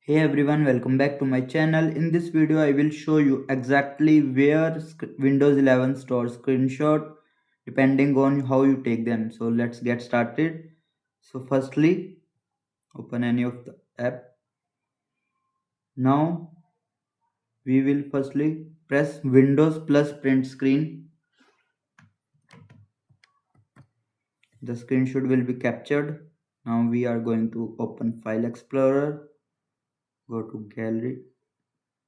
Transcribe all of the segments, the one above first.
Hey everyone, welcome back to my channel. In this video, I will show you exactly where Windows 11 stores screenshot depending on how you take them. So let's get started. So firstly, open any of the app. Now we will firstly press Windows plus print screen. The screenshot will be captured. Now we are going to open File Explorer. Go to Gallery.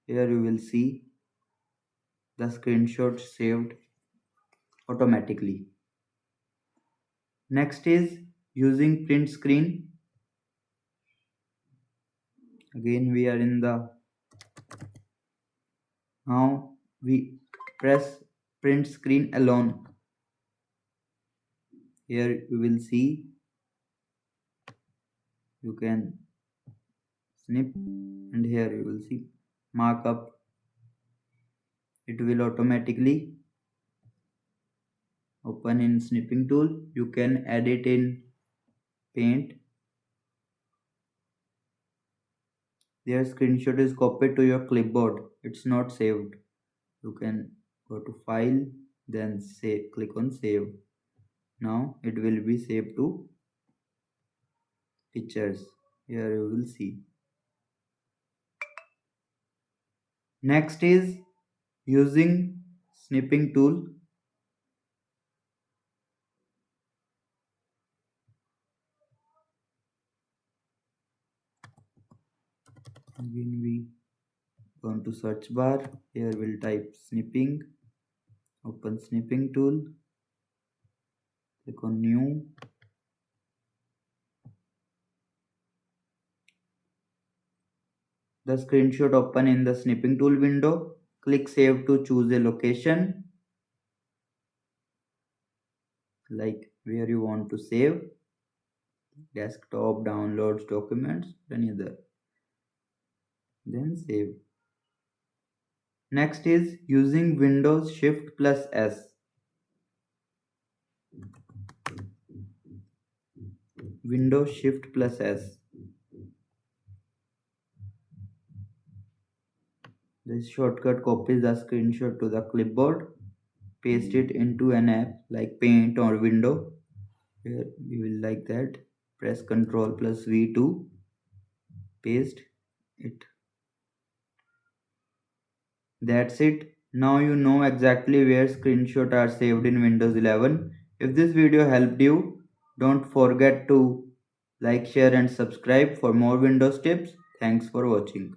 Here you will see the screenshot saved automatically. Next is using print screen. Again we are in the, now we press print screen alone. Here you will see you can snip, and here you will see markup. It will automatically open in snipping tool. You can edit in paint. Their screenshot is copied to your clipboard. It's not saved. You can go to file, then save, click on save. Now it will be saved to pictures. Here you will see. Next is using snipping tool. Again we go to search bar. Here we'll type snipping. Open snipping tool. Click on new. The screenshot open in the snipping tool window. Click save to choose a location, like where you want to save. Desktop, downloads, documents, any other. Then save. Next is using Windows Shift plus S. Windows Shift plus S. This shortcut copies the screenshot to the clipboard, paste it into an app like Paint or Window. Here we will like that. Press Ctrl plus V to paste it. That's it. Now you know exactly where screenshots are saved in Windows 11. If this video helped you, don't forget to like, share and subscribe for more Windows tips. Thanks for watching.